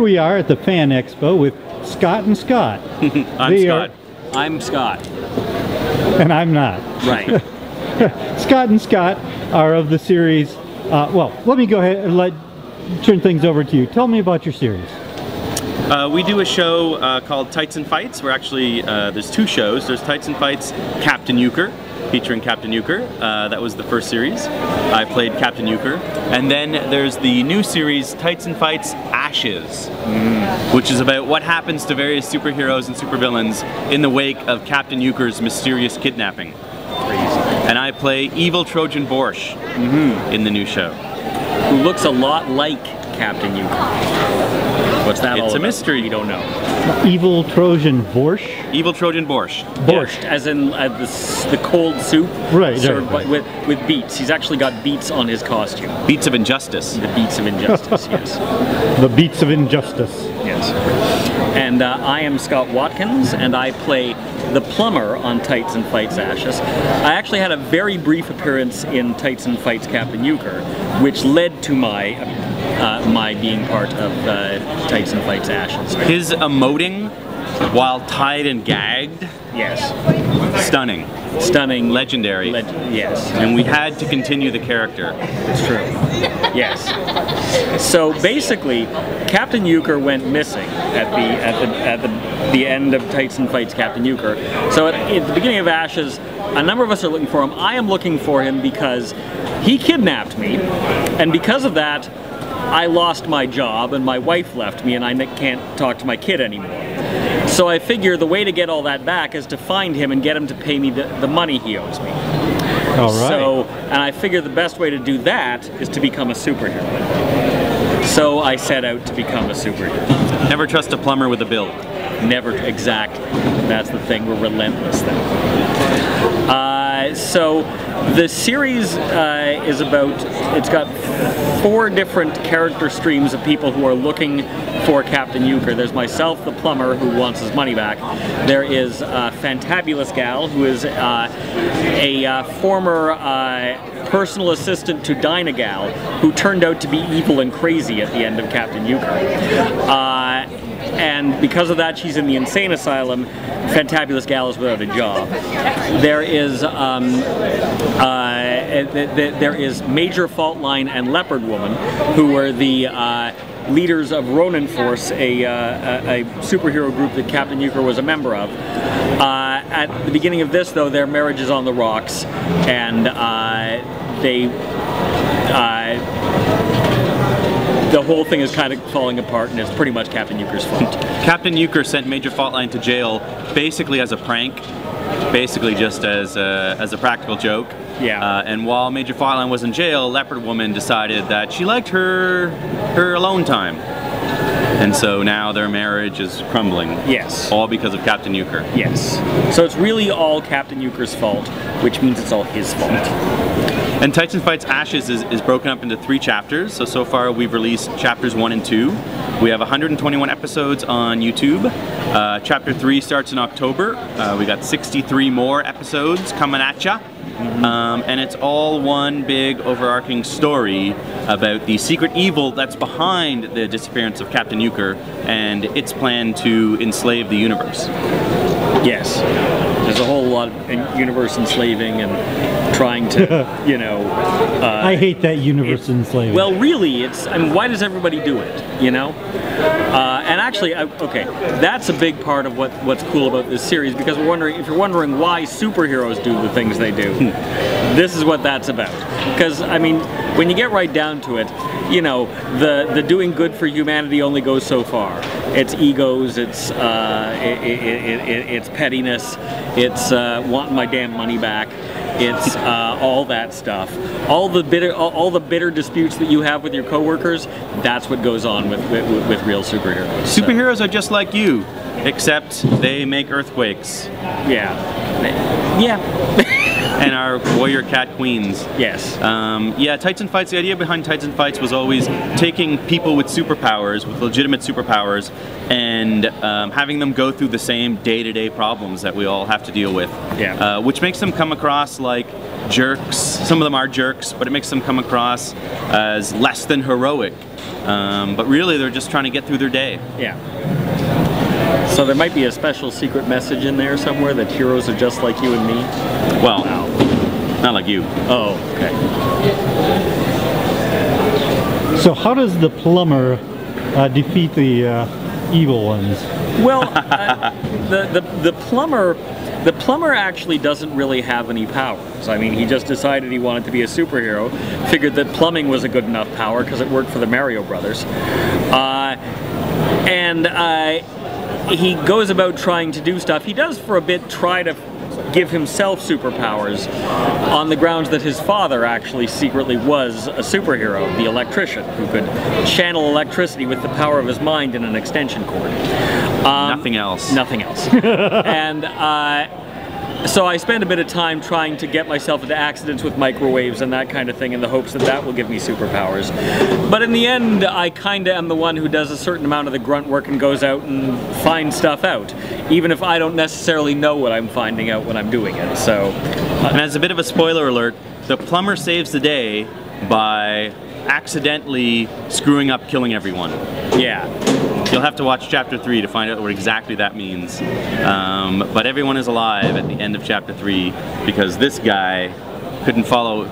we are at the Fan Expo with Scott and Scott. I'm Scott. I'm Scott. And I'm not. Right. Scott and Scott are of the series, well, let me go ahead and turn things over to you. Tell me about your series. We do a show called Tights and Fights. We're actually, there's two shows. There's Tights and Fights Captain Euchre, featuring Captain Euchre. That was the first series. I played Captain Euchre. And then there's the new series, Tights and Fights Ashes, which is about what happens to various superheroes and supervillains in the wake of Captain Euchre's mysterious kidnapping. Crazy. And I play evil Trojan Borscht in the new show. Who looks a lot like Captain Euchre. What's that all It's a about? mystery. You don't know. Evil Trojan Borscht? Evil Trojan Borscht. Borscht, as in the cold soup served with beets. He's actually got beets on his costume. Beats of Injustice. The beets of injustice, yes. The beats of injustice. Yes. And I am Scott Watkins, and I play the plumber on Tights and Fights Ashes. I actually had a very brief appearance in Tights and Fights Captain Euchre, which led to my my being part of Tights and Fights Ashes. His emoting while tied and gagged. Yes. Stunning. Stunning. Legendary. Yes. And we had to continue the character. It's true. Yes. So basically, Captain Euchre went missing at the end of Tights and Fights Captain Euchre. So at the beginning of Ashes, a number of us are looking for him. I am looking for him because he kidnapped me, and because of that, I lost my job and my wife left me and I can't talk to my kid anymore. So I figure the way to get all that back is to find him and get him to pay me the money he owes me. All right. So, and I figure the best way to do that is to become a superhero. So I set out to become a superhero. Never trust a plumber with a bill. Never, exactly. That's the thing, we're relentless then. So the series is about, it's got 4 different character streams of people who are looking for Captain Euchre. There's myself, the plumber, who wants his money back. There is a fantabulous gal who is a former personal assistant to Dynagal, who turned out to be evil and crazy at the end of Captain Euchre. And because of that, she's in the insane asylum. Fantabulous gal is without a job. There is there is Major Faultline and Leopard Woman, who were the leaders of Ronin Force, a superhero group that Captain Euchre was a member of. At the beginning of this, though, their marriage is on the rocks, and the whole thing is kind of falling apart, and it's pretty much Captain Euchre's fault. Captain Euchre sent Major Faultline to jail basically as a prank, basically just as a practical joke. Yeah. And while Major Faultline was in jail, Leopard Woman decided that she liked her alone time. And so now their marriage is crumbling. Yes. All because of Captain Euchre. Yes. So it's really all Captain Euchre's fault, which means it's all his fault. And Tights and Fights Ashes is broken up into 3 chapters. So far we've released chapters 1 and 2. We have 121 episodes on YouTube. Chapter 3 starts in October. We got 63 more episodes coming at ya. And it's all one big overarching story about the secret evil that's behind the disappearance of Captain Euchre and its plan to enslave the universe. Yes. There's a whole lot of universe enslaving and trying to, you know... I hate that universe enslaving. Well, really, I mean, why does everybody do it, you know? And actually, okay, that's a big part of what's cool about this series, because if you're wondering why superheroes do the things they do, this is what that's about. Because, I mean, when you get right down to it, you know, the doing good for humanity only goes so far. It's egos, it's pettiness, it's wanting my damn money back. It's all that stuff. All the bitter disputes that you have with your coworkers. That's what goes on with real superheroes. Superheroes are just like you, except they make earthquakes. Yeah. Yeah. and our warrior cat queens. Yes. Yeah, Titan Fights, the idea behind Titan Fights was always taking people with superpowers, with legitimate superpowers, and having them go through the same day-to-day problems that we all have to deal with. Yeah. Which makes them come across like jerks. Some of them are jerks, but it makes them come across as less than heroic. But really, they're just trying to get through their day. Yeah. So there might be a special secret message in there somewhere that heroes are just like you and me? Well, not like you. Oh, okay. So how does the plumber defeat the evil ones? Well, the plumber actually doesn't really have any powers. I mean, he just decided he wanted to be a superhero, figured that plumbing was a good enough power because it worked for the Mario Brothers. He goes about trying to do stuff. He does for a bit try to give himself superpowers on the grounds that his father actually secretly was a superhero, the electrician, who could channel electricity with the power of his mind in an extension cord. Nothing else. Nothing else. And so I spend a bit of time trying to get myself into accidents with microwaves and that kind of thing in the hopes that that will give me superpowers. But in the end, I kind of am the one who does a certain amount of the grunt work and goes out and finds stuff out, even if I don't necessarily know what I'm finding out when I'm doing it. So, and as a bit of a spoiler alert, the plumber saves the day by accidentally screwing up killing everyone. Yeah. You'll have to watch chapter 3 to find out what exactly that means. But everyone is alive at the end of chapter 3 because this guy couldn't follow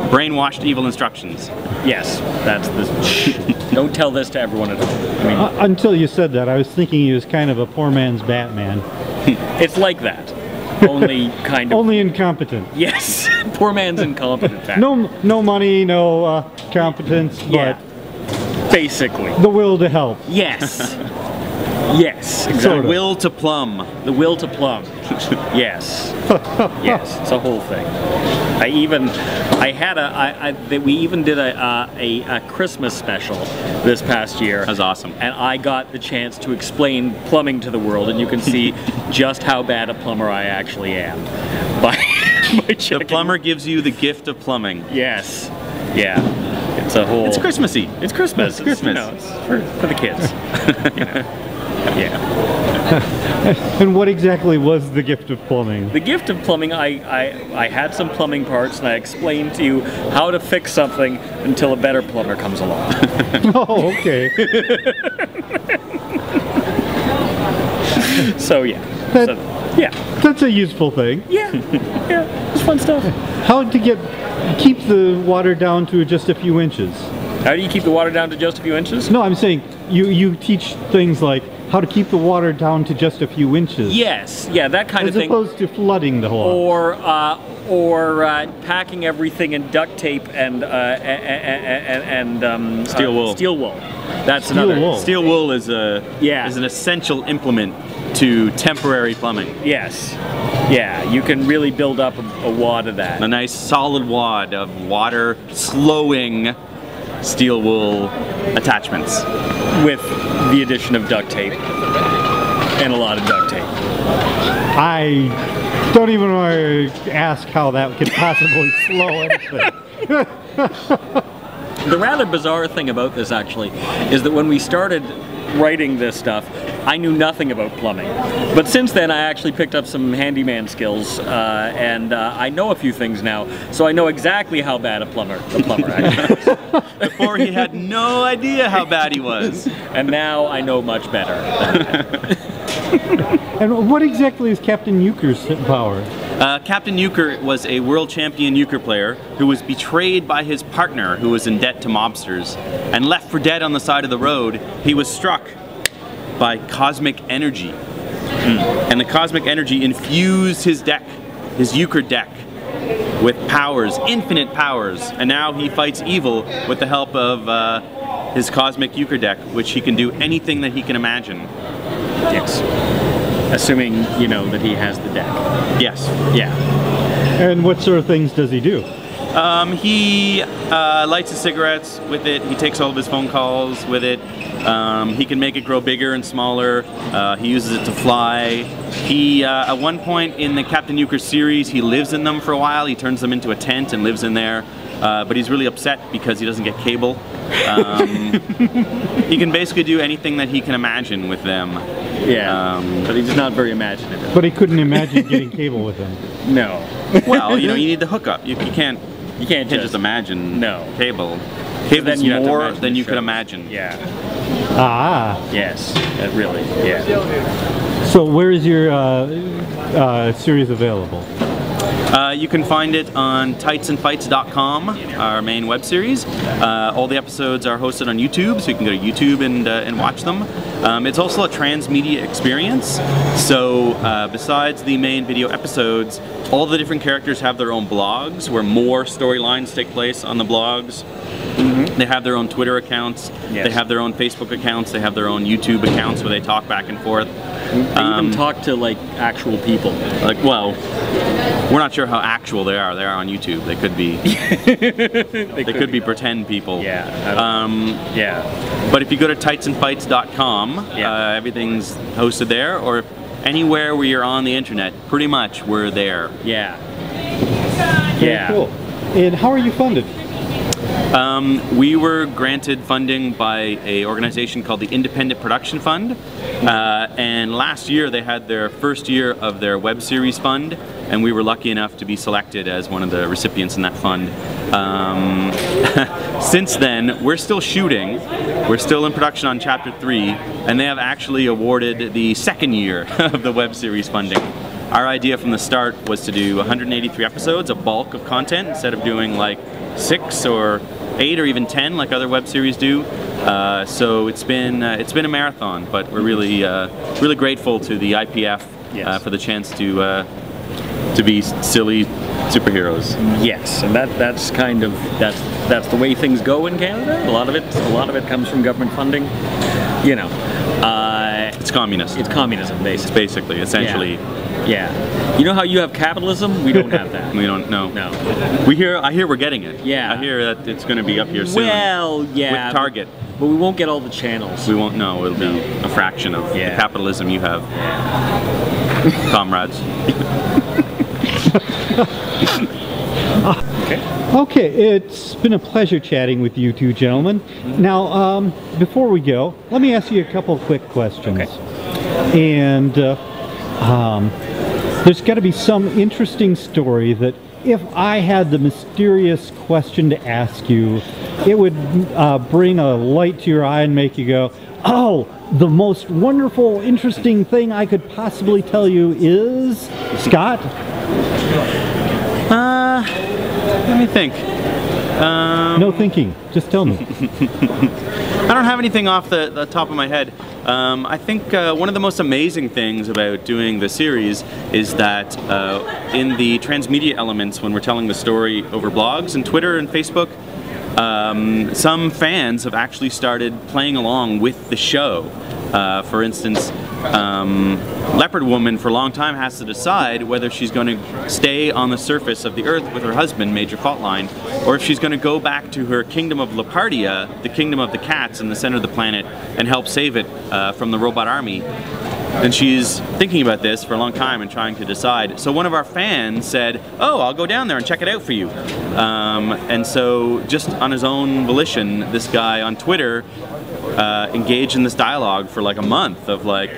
brainwashed evil instructions. Yes, that's the... Don't tell this to everyone at home. I mean, until you said that, I was thinking he was kind of a poor man's Batman. It's like that. Only kind of... Only incompetent. Yes, poor man's incompetent Batman. No money, no competence, but... Yeah. Basically. The will to help. Yes. Yes, exactly. Sort of. Will to plumb. The will to plumb. Yes. Yes, it's a whole thing. We even did a Christmas special this past year. That's awesome. And I got the chance to explain plumbing to the world, and you can see just how bad a plumber I actually am. By checking. The plumber gives you the gift of plumbing. Yes. Yeah. It's a whole... It's Christmassy. It's Christmas. It's Christmas. You know, it's for the kids. You know. Yeah. And what exactly was the gift of plumbing? The gift of plumbing, I had some plumbing parts and I explained to you how to fix something until a better plumber comes along. Oh, okay. So yeah. Yeah. That's a useful thing. Yeah. Yeah. It's fun stuff. How to keep the water down to just a few inches? How do you keep the water down to just a few inches? No, I'm saying you teach things like how to keep the water down to just a few inches. Yes, yeah, that kind of thing. As opposed to flooding the whole lot. Or packing everything in duct tape and steel wool. Steel wool. That's Steel another. wool. Steel wool is an essential implement to temporary plumbing. Yes. Yeah, you can really build up a wad of that. A nice solid wad of water slowing steel wool attachments. With the addition of duct tape. And a lot of duct tape. I don't even want to ask how that could possibly slow anything. The rather bizarre thing about this actually is that when we started writing this stuff, I knew nothing about plumbing. But since then I actually picked up some handyman skills and I know a few things now, so I know exactly how bad the plumber actually is. Before he had no idea how bad he was. And now I know much better. And what exactly is Captain Euchre's power? Captain Euchre was a world champion euchre player who was betrayed by his partner who was in debt to mobsters and left for dead on the side of the road. He was struck by cosmic energy. And the cosmic energy infused his deck, his euchre deck, with powers, infinite powers. And now he fights evil with the help of his cosmic euchre deck, which he can do anything that he can imagine. Yes. Assuming, you know, that he has the deck. Yes. Yeah. And what sort of things does he do? He lights his cigarettes with it. He takes all of his phone calls with it. He can make it grow bigger and smaller. He uses it to fly. He, at one point in the Captain Euchre series, he lives in them for a while. He turns them into a tent and lives in there. But he's really upset because he doesn't get cable. He can basically do anything that he can imagine with them. Yeah, but he's not very imaginative. But he couldn't imagine getting cable with them. No. Well, you know, you need the hookup. You can't just imagine cable. Cable's more than you could imagine. Yeah. Ah. Yes, really, yeah. So where is your series available? You can find it on TightsandFights.com, our main web series. All the episodes are hosted on YouTube, so you can go to YouTube and watch them. It's also a transmedia experience, so besides the main video episodes, all the different characters have their own blogs where more storylines take place on the blogs. Mm-hmm. They have their own Twitter accounts, they have their own Facebook accounts, they have their own YouTube accounts where they talk back and forth. They even talk to like actual people. Like, well, we're not sure how actual they are. They are on YouTube. They could be. they could be pretend people. Yeah. Yeah. But if you go to TightsandFights.com, everything's hosted there, or anywhere where you're on the internet, pretty much we're there. Yeah. Very cool. And how are you funded? We were granted funding by an organization called the Independent Production Fund, and last year they had their first year of their web series fund, and we were lucky enough to be selected as one of the recipients in that fund. Since then, we're still shooting, we're still in production on Chapter 3, and they have actually awarded the second year of the web series funding. Our idea from the start was to do 183 episodes, a bulk of content, instead of doing like 6 or 8 or even 10 like other web series do. So it's been a marathon, but we're really really grateful to the IPF for the chance to be silly superheroes. Yes, and that's kind of that's the way things go in Canada. A lot of it comes from government funding. You know, it's communist. It's communism, basically. It's basically, essentially. Yeah. You know how you have capitalism? We don't have that. We don't know. No. I hear we're getting it. Yeah. I hear that it's going to be up here soon. Well, yeah. With Target. But we won't get all the channels. We won't know. It'll be a fraction of the capitalism you have. Comrades. Okay, it's been a pleasure chatting with you two gentlemen. Now, before we go, let me ask you a couple of quick questions. Okay. And there's got to be some interesting story that if I had the mysterious question to ask you, it would bring a light to your eye and make you go, oh, the most wonderful, interesting thing I could possibly tell you is... Scott? Let me think. No thinking, just tell me. I don't have anything off the top of my head. I think one of the most amazing things about doing the series is that in the transmedia elements, when we're telling the story over blogs and Twitter and Facebook, some fans have actually started playing along with the show. For instance, Leopard Woman for a long time has to decide whether she's going to stay on the surface of the Earth with her husband, Major Faultline, or if she's going to go back to her kingdom of Lepardia, the kingdom of the cats in the center of the planet, and help save it from the robot army. And she's thinking about this for a long time and trying to decide. So one of our fans said, oh, I'll go down there and check it out for you. And so just on his own volition, this guy on Twitter engaged in this dialogue for like a month of like,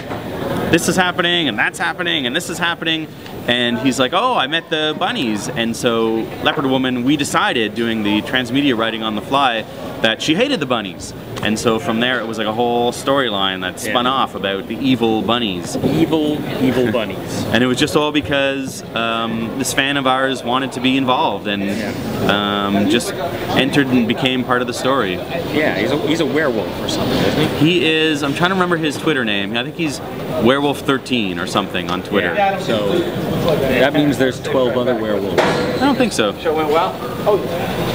this is happening and that's happening and this is happening. And he's like, oh, I met the bunnies. And so Leopard Woman, we decided doing the transmedia writing on the fly that she hated the bunnies. And so from there it was like a whole storyline that spun off about the evil bunnies. Evil bunnies. And it was just all because this fan of ours wanted to be involved and just entered and became part of the story. Yeah, he's a werewolf or something, isn't he? He is, I'm trying to remember his Twitter name. I think he's Werewolf13 or something on Twitter. Yeah, so that means there's 12 other werewolves. I don't think so. Show went well? Oh,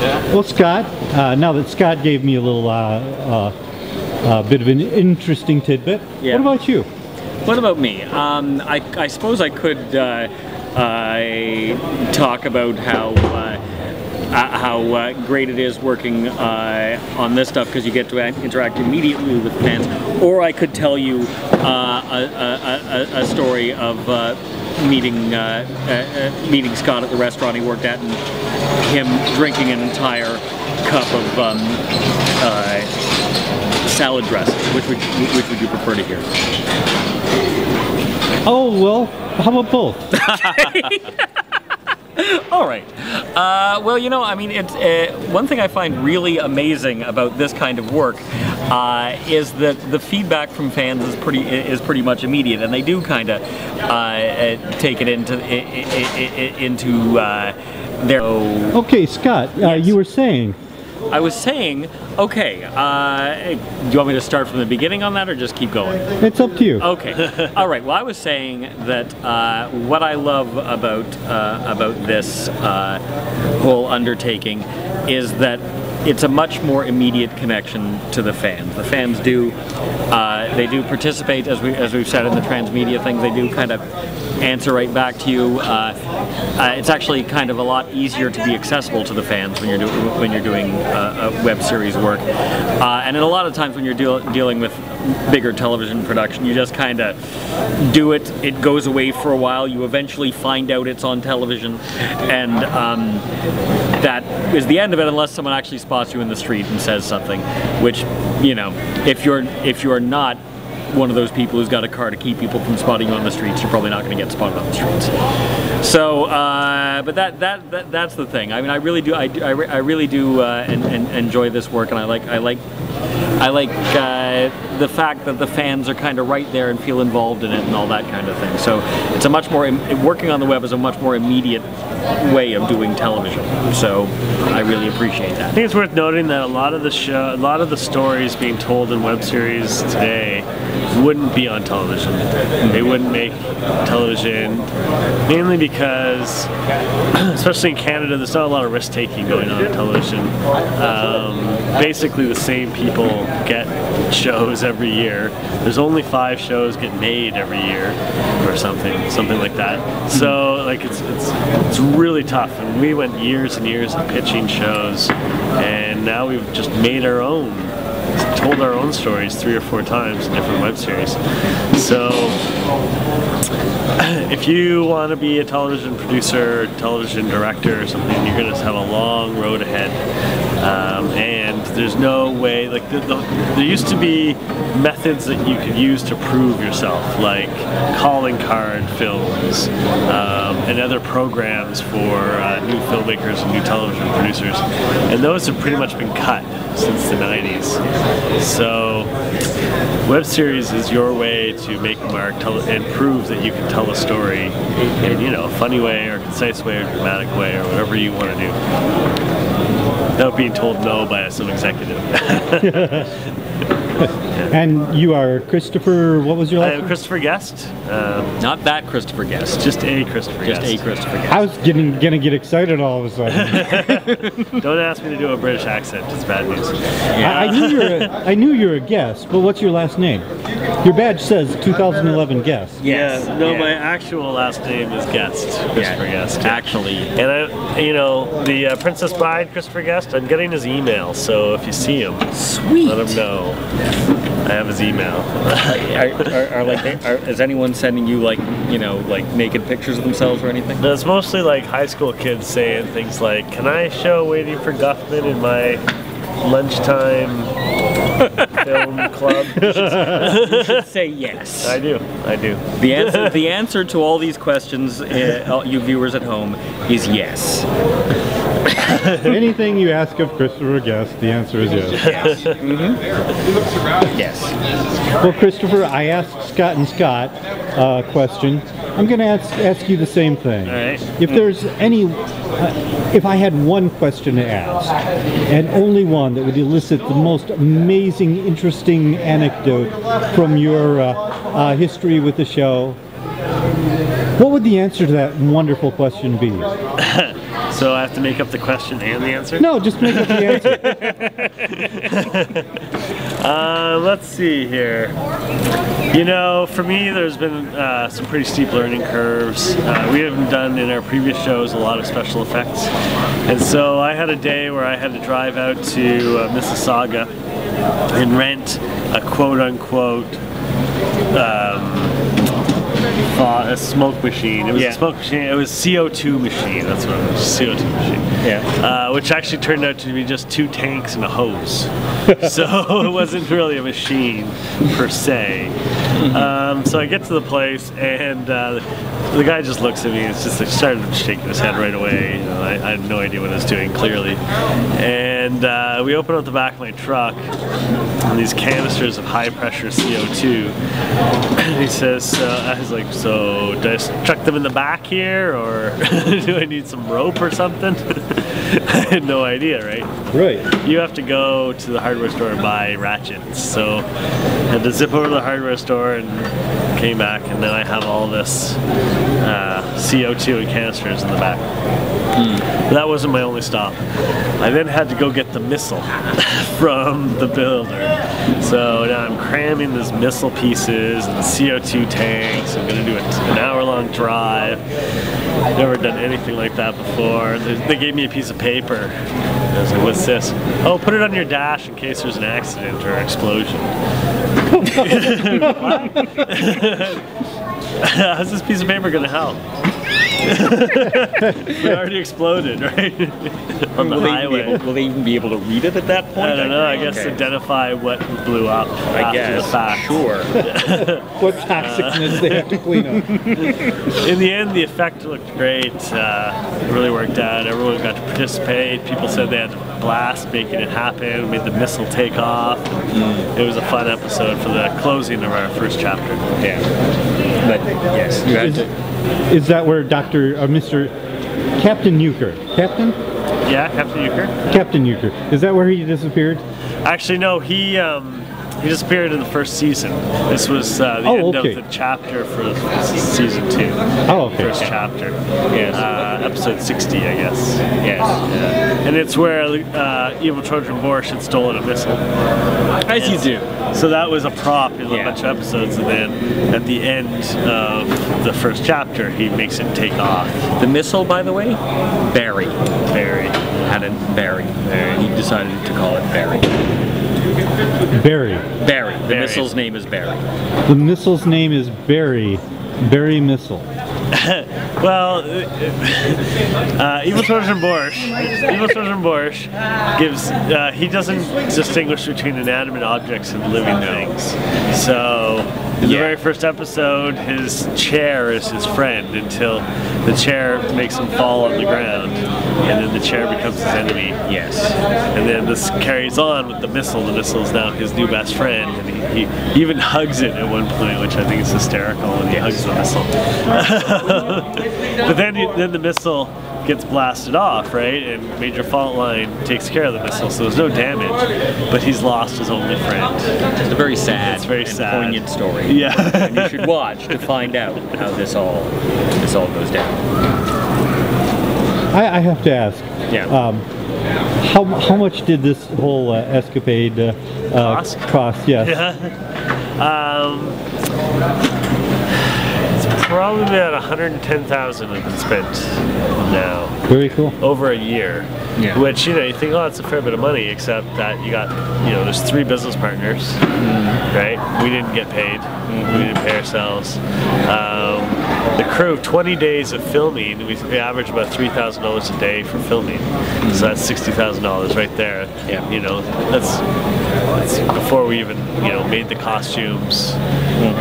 yeah. Well, Scott, now that Scott gave me a little bit of an interesting tidbit, what about you? What about me? I suppose I could talk about how great it is working on this stuff because you get to interact immediately with fans. Or I could tell you a story of meeting Scott at the restaurant he worked at and him drinking an entire cup of salad dressing. Which would you prefer to hear? Oh, well, how about both? All right. Well, you know, I mean, it's one thing I find really amazing about this kind of work is that the feedback from fans is pretty much immediate, and they do kind of take it into their. Okay, Scott, Yes. you were saying. I was saying, okay, do you want me to start from the beginning on that or just keep going? It's up to you. Okay. All right. Well, I was saying that what I love about this whole undertaking is that it's a much more immediate connection to the fans. The fans do they do participate, as we've said in the transmedia thing. They do kind of answer right back to you. It's actually kind of a lot easier to be accessible to the fans when you're doing a web series work. And in a lot of times when you're dealing with bigger television production, you just kind of do it. It goes away for a while. You eventually find out it's on television, and that is the end of it, unless someone actually spots you in the street and says something. Which, you know, if you're not one of those people who's got a car to keep people from spotting you on the streets, you're probably not going to get spotted on the streets. So, but that's the thing. I mean, I really do enjoy this work, and I like the fact that the fans are kind of right there and feel involved in it and all that kind of thing. So it's a much more working on the web is a much more immediate way of doing television. So I really appreciate that. I think it's worth noting that a lot of the stories being told in web series today wouldn't be on television. They wouldn't make television, mainly because, especially in Canada, there's not a lot of risk-taking going on in television. Basically, the same people get shows every year. There's only 5 shows get made every year, or something like that. So, like, it's really tough. And we went years and years of pitching shows, and now we've just made our own. Told our own stories 3 or 4 times in different web series. So if you want to be a television producer, television director or something, you're going to have a long road ahead. And there's no way, like there used to be methods that you could use to prove yourself, like calling card films and other programs for new filmmakers and new television producers. And those have pretty much been cut since the 90s. So web series is your way to make a mark and prove that you can tell a story in, you know, a funny way or concise way or dramatic way or whatever you want to do, without being told no by some executive. And you are Christopher, what was your last name? Christopher Guest. Not that Christopher Guest. Just a Christopher Guest. Just a Christopher Guest. I was gonna get excited all of a sudden. Don't ask me to do a British accent, it's bad news. Yeah. I knew you were a guest, but what's your last name? Your badge says 2011 guest. Yes. Yeah, no, yeah. my actual last name is Guest, Christopher Guest. Actually. And the Princess Bride, Christopher Guest, I'm getting his email, so if you see him, Sweet. let him know. I have his email. Is anyone sending you like naked pictures of themselves or anything? No, it's mostly like high school kids saying things like, "Can I show Waiting for Guffman in my lunchtime film club?" You should say yes. I do. The answer to all these questions, you viewers at home, is yes. Anything you ask of Christopher Guest, the answer is yes. Yes. Well, Christopher, I asked Scott and Scott a question. I'm going to ask you the same thing. All right. If there's any, if I had one question to ask, and only one that would elicit the most amazing, interesting anecdote from your history with the show, what would the answer to that wonderful question be? So I have to make up the question and the answer? No, just make up the answer. Let's see here. You know, for me, there's been some pretty steep learning curves. We haven't done in our previous shows a lot of special effects, and so I had a day where I had to drive out to Mississauga and rent a quote-unquote a smoke machine. It was a smoke machine. It was CO2 machine. That's what it was. CO2 machine. Yeah. Which actually turned out to be just 2 tanks and a hose. So it wasn't really a machine per se. So I get to the place and the guy just looks at me. It's just like started shaking his head right away. You know, I had no idea what I was doing clearly. And we open up the back of my truck and these canisters of high pressure CO2. And he says, I was like, so do I just chuck them in the back here, or do I need some rope or something? I had no idea, right? Right. You have to go to the hardware store and buy ratchets. So I had to zip over to the hardware store and came back, and now I have all this CO2 and canisters in the back. But that wasn't my only stop. I then had to go get the missile from the builder. So now I'm cramming these missile pieces and the CO2 tanks. I'm going to do an hour-long drive. Never done anything like that before. They gave me a piece of paper. I was like, what's this? Oh, put it on your dash in case there's an accident or explosion. How's this piece of paper going to help? It already exploded, right? On the highway. Will they even be able to read it at that point? I don't know. I guess identify what blew up after the fact. Sure. What toxicness they have to clean up. In the end, the effect looked great. It really worked out. Everyone got to participate. People said they had a blast making it happen. Made the missile take off. It was a fun episode for the closing of our first chapter. Yeah. But yes, you had to. Is that where Mr. Captain Euchre? Captain? Yeah, Captain Euchre. Captain Euchre. Is that where he disappeared? Actually, no. He disappeared in the first season. This was the end of the chapter for season 2. Oh, okay. First chapter. Yes. Episode 60, I guess. Yes. Yeah. And it's where evil Trojan Borscht had stolen a missile. As you do. So that was a prop in a bunch of episodes, and then at the end of the first chapter, he makes it take off. The missile, by the way, Barry. Had it Barry. He decided to call it Barry. Barry. The missile's name is Barry. The missile's name is Barry. Barry Missile. Well, Evil Trojan Borscht gives, he doesn't distinguish between inanimate objects and living things. So, in the very first episode, his chair is his friend until the chair makes him fall on the ground, and then the chair becomes his enemy. Yes. And then this carries on with the missile. The missile is now his new best friend, and he even hugs it at one point, which I think is hysterical when he hugs the missile. But then the missile gets blasted off, right? And Major Faultline takes care of the missile, so there's no damage. But he's lost his only friend. It's a very sad, poignant story. Yeah. And you should watch to find out how this all goes down. I have to ask. Yeah. How much did this whole escapade cost? Yes. Yeah. Probably about 110,000 have been spent now. Very cool. Over a year. Yeah. Which, you know, you think, oh, that's a fair bit of money, except that you got, you know, there's 3 business partners, right? We didn't get paid. We didn't pay ourselves. The crew, 20 days of filming, we averaged about $3,000 a day for filming. So that's $60,000 right there. Yeah. You know, that's before we even, you know, made the costumes,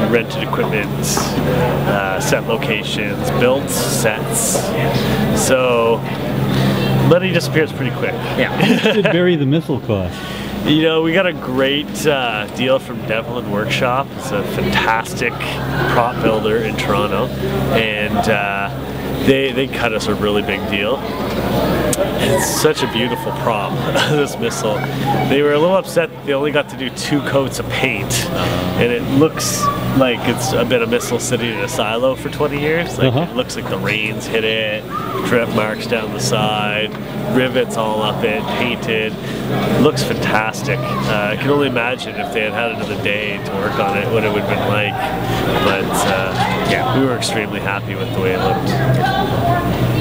rented equipment, set locations, built sets. So money disappears pretty quick. Yeah. How much did Barry the Missile cost? You know, we got a great deal from Devlin Workshop. It's a fantastic prop builder in Toronto, and they cut us a really big deal. And such a beautiful prop, this missile. They were a little upset they only got to do 2 coats of paint, and it looks like it's been a missile sitting in a silo for 20 years. Like it looks like the rains hit it, drip marks down the side, rivets all up it, painted. Looks fantastic. I can only imagine if they had had another day to work on it, what it would have been like. But yeah, we were extremely happy with the way it looked.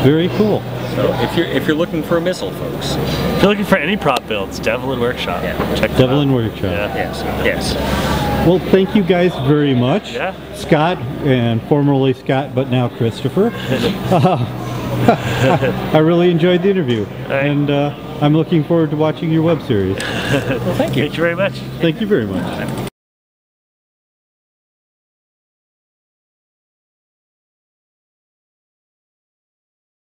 Very cool. So if you're looking for a missile, folks, if you're looking for any prop builds, Devlin Workshop. Check them Devlin out. Workshop. Yes. Well, thank you guys very much. Yeah. Scott, and formerly Scott, but now Christopher. I really enjoyed the interview, and I'm looking forward to watching your web series. Well, thank you. Thank you very much. Thank you very much.